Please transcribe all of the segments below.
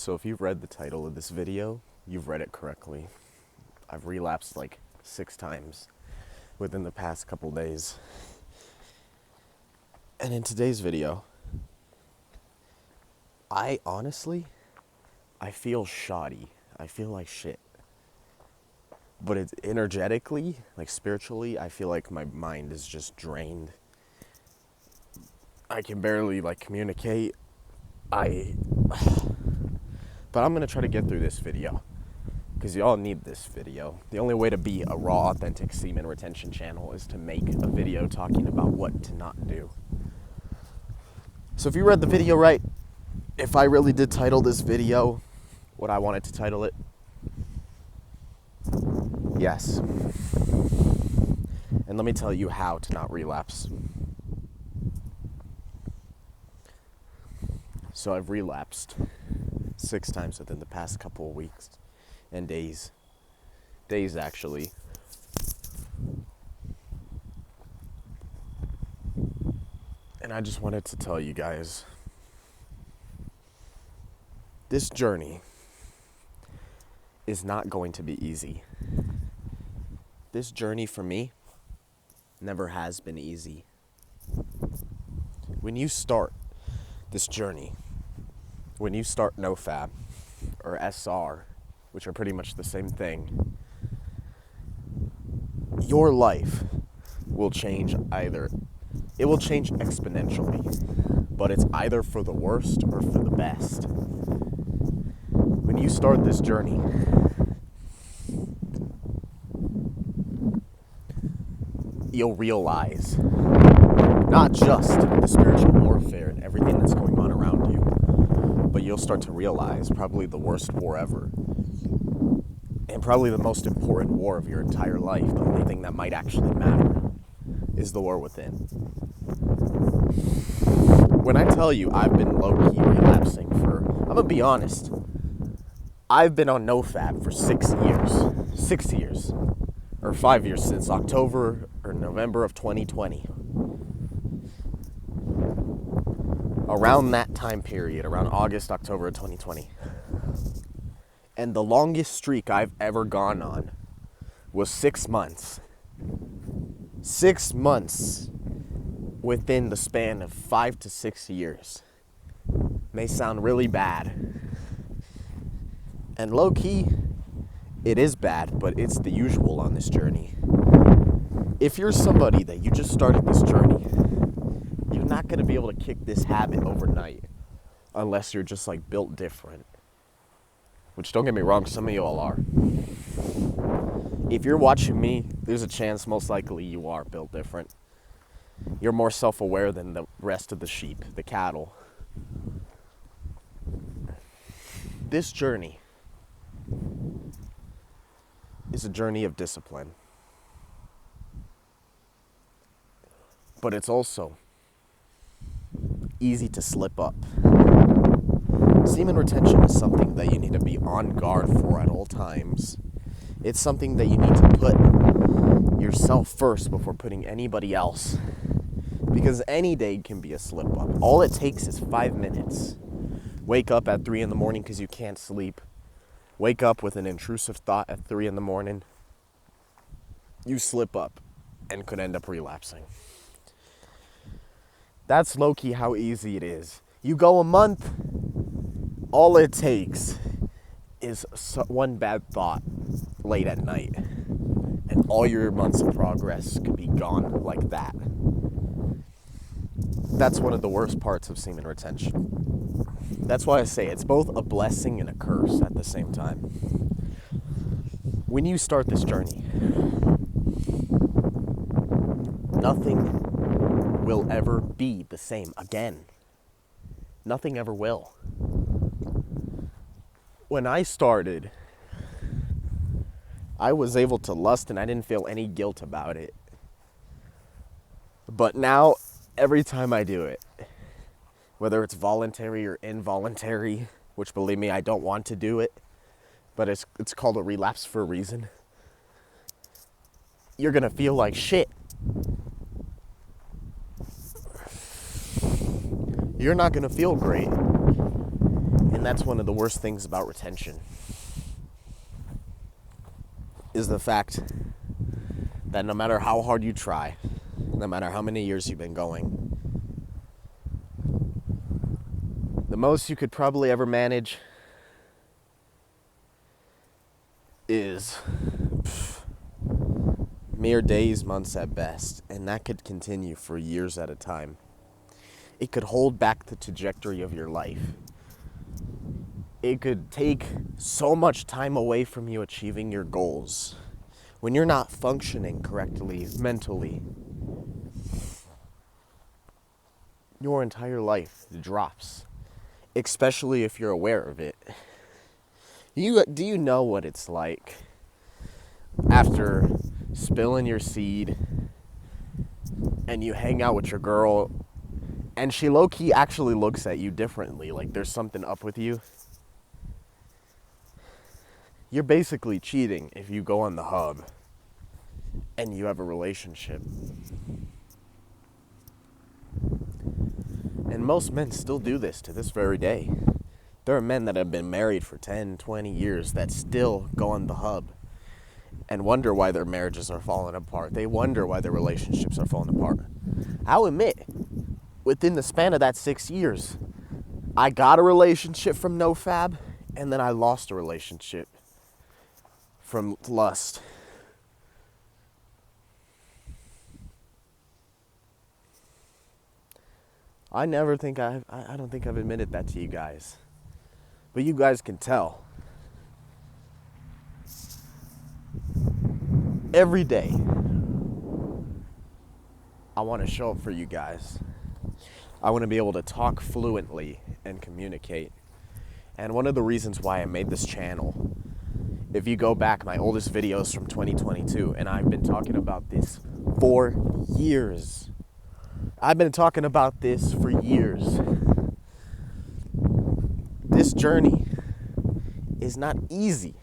So if you've read the title of this video, you've read it correctly. I've relapsed like 6 times within the past couple days. And in today's video, I feel shoddy. I feel like shit. But it's energetically, like spiritually, I feel like my mind is just drained. I can barely communicate. But I'm gonna try to get through this video because y'all need this video. The only way to be a raw, authentic semen retention channel is to make a video talking about what to not do. So if you read the video right, if I really did title this video what I wanted to title it, yes. And let me tell you how to not relapse. So I've relapsed 6 times within the past couple of weeks and days. Days, actually. And I just wanted to tell you guys, this journey is not going to be easy. This journey for me never has been easy. When you start this journey, when you start NoFap or SR, which are pretty much the same thing, your life will change it will change exponentially, but it's either for the worst or for the best. When you start this journey, you'll realize not just the spiritual warfare and everything that's going on around you, but you'll start to realize probably the worst war ever, and probably the most important war of your entire life, the only thing that might actually matter, is the war within. When I tell you I've been low-key relapsing I'm gonna be honest, I've been on NoFap for 6 years. 6 years. Or 5 years, since October or November of 2020. Around that time period, around August, October of 2020. And the longest streak I've ever gone on was 6 months. 6 months within the span of 5 to 6 years. May sound really bad. And low-key, it is bad, but it's the usual on this journey. If you're somebody that you just started this journey, you're not going to be able to kick this habit overnight unless you're just built different. Which, don't get me wrong, some of you all are. If you're watching me, there's a chance most likely you are built different. You're more self-aware than the rest of the sheep, the cattle. This journey is a journey of discipline. But it's also easy to slip up. Semen retention is something that you need to be on guard for at all times. It's something that you need to put yourself first before putting anybody else. Because any day can be a slip up. All it takes is 5 minutes. Wake up at 3 in the morning because you can't sleep. Wake up with an intrusive thought at 3 in the morning. You slip up and could end up relapsing. That's low-key how easy it is. You go a month, all it takes is one bad thought late at night, and all your months of progress could be gone like that. That's one of the worst parts of semen retention. That's why I say it's both a blessing and a curse at the same time. When you start this journey, nothing will ever be the same again. Nothing ever will. When I started, I was able to lust and I didn't feel any guilt about it. But now, every time I do it, whether it's voluntary or involuntary, which believe me, I don't want to do it, but it's called a relapse for a reason, you're gonna feel like shit. You're not gonna feel great. And And that's one of the worst things about retention, is the fact that no matter how hard you try, no matter how many years you've been going, the most you could probably ever manage is mere days, months at best, and that could continue for years at a time. It could hold back the trajectory of your life. It could take so much time away from you achieving your goals. When you're not functioning correctly mentally, your entire life drops, especially if you're aware of it. Do you know what it's like after spilling your seed and you hang out with your girl and she low-key actually looks at you differently, like there's something up with you? You're basically cheating if you go on the hub and you have a relationship. And most men still do this to this very day. There are men that have been married for 10, 20 years that still go on the hub and wonder why their marriages are falling apart. They wonder why their relationships are falling apart. I'll admit, within the span of that 6 years, I got a relationship from NoFab, and then I lost a relationship from lust. I don't think I've admitted that to you guys. But you guys can tell. Every day, I want to show up for you guys. I want to be able to talk fluently and communicate. And one of the reasons why I made this channel, if you go back, my oldest videos from 2022, and I've been talking about this for years. I've been talking about this for years. This journey is not easy.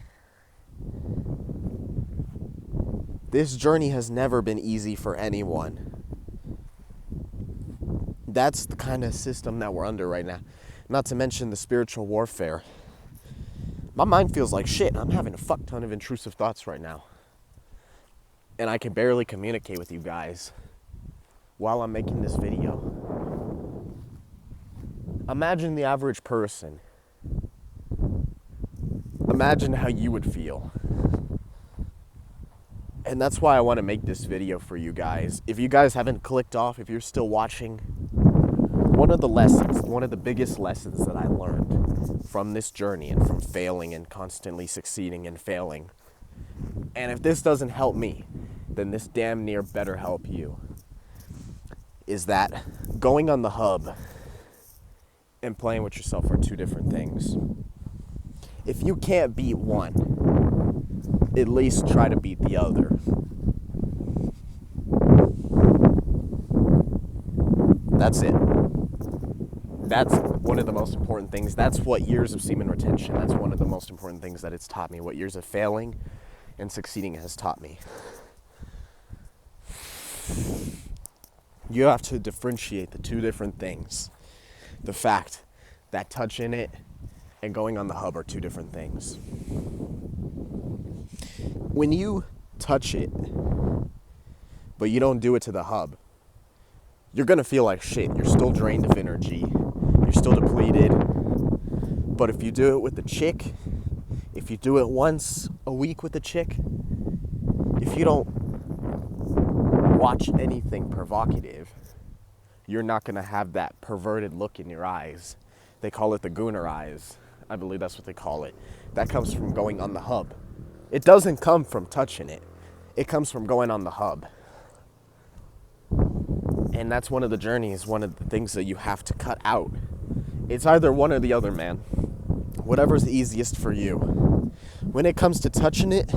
This journey has never been easy for anyone. That's the kind of system that we're under right now. Not to mention the spiritual warfare. My mind feels like shit. I'm having a fuck ton of intrusive thoughts right now. And I can barely communicate with you guys while I'm making this video. Imagine the average person. Imagine how you would feel. And that's why I want to make this video for you guys. If you guys haven't clicked off, if you're still watching, one of the biggest lessons that I learned from this journey and from failing and constantly succeeding and failing, and if this doesn't help me, then this damn near better help you, is that going on the hub and playing with yourself are two different things. If you can't beat one, at least try to beat the other. That's it. That's one of the most important things. That's what years of semen retention, that's one of the most important things that it's taught me. What years of failing and succeeding has taught me. You have to differentiate the two different things. The fact that touching it and going on the hub are two different things. When you touch it, but you don't do it to the hub, you're gonna feel like shit. You're still drained of energy. You're still depleted. But if you do it with the chick, if you do it once a week with the chick, if you don't watch anything provocative, you're not gonna have that perverted look in your eyes. They call it the gooner eyes. I believe that's what they call it. That comes from going on the hub. It doesn't come from touching it. It comes from going on the hub. And that's one of the journeys, one of the things that you have to cut out. It's either one or the other, man. Whatever's easiest for you. When it comes to touching it,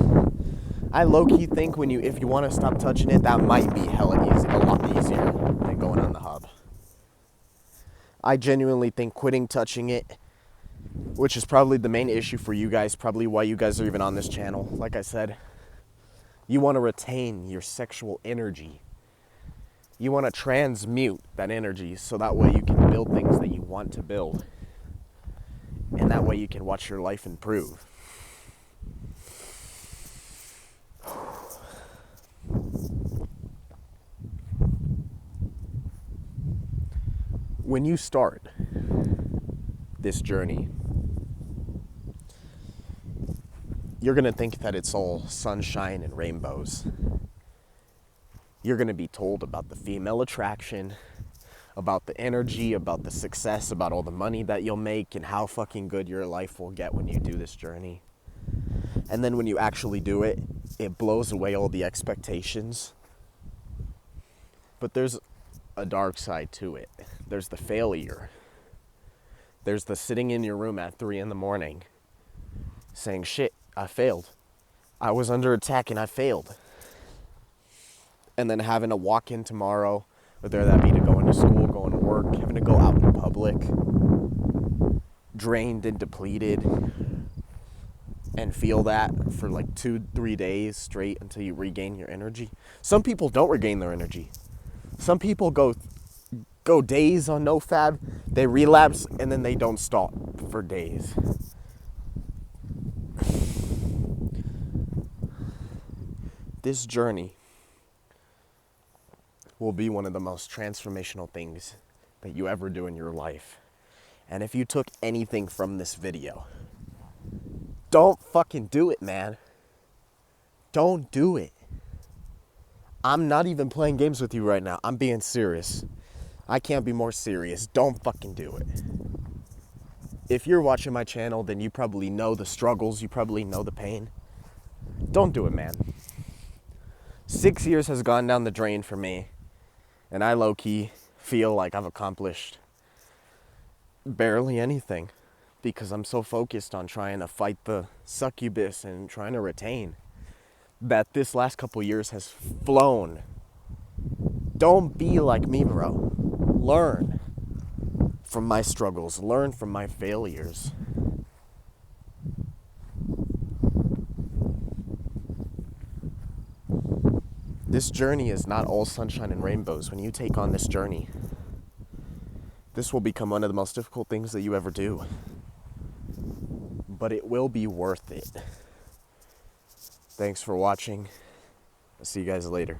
I low-key think if you want to stop touching it, that might be hella easy, a lot easier than going on the hub. I genuinely think quitting touching it, which is probably the main issue for you guys, probably why you guys are even on this channel. Like I said, you want to retain your sexual energy. You want to transmute that energy so that way you can build things that you want to build. And that way you can watch your life improve. When you start this journey, you're going to think that it's all sunshine and rainbows. You're going to be told about the female attraction, about the energy, about the success, about all the money that you'll make, and how fucking good your life will get when you do this journey. And then when you actually do it, it blows away all the expectations. But there's a dark side to it. There's the failure. There's the sitting in your room at 3 a.m. saying, shit, I failed. I was under attack and I failed. And then having to walk in tomorrow, whether that be to go into school, going to work, having to go out in public, drained and depleted, and feel that for like 2-3 days straight until you regain your energy. Some people don't regain their energy. Some people go days on no fab, they relapse, and then they don't stop for days. This journey will be one of the most transformational things that you ever do in your life. And if you took anything from this video, don't fucking do it, man. Don't do it. I'm not even playing games with you right now. I'm being serious. I can't be more serious. Don't fucking do it. If you're watching my channel, then you probably know the struggles. You probably know the pain. Don't do it, man. 6 years has gone down the drain for me. And I low-key feel like I've accomplished barely anything. Because I'm so focused on trying to fight the succubus and trying to retain, that this last couple years has flown. Don't be like me, bro. Learn from my struggles. Learn from my failures. This journey is not all sunshine and rainbows. When you take on this journey, this will become one of the most difficult things that you ever do. But it will be worth it. Thanks for watching. I'll see you guys later.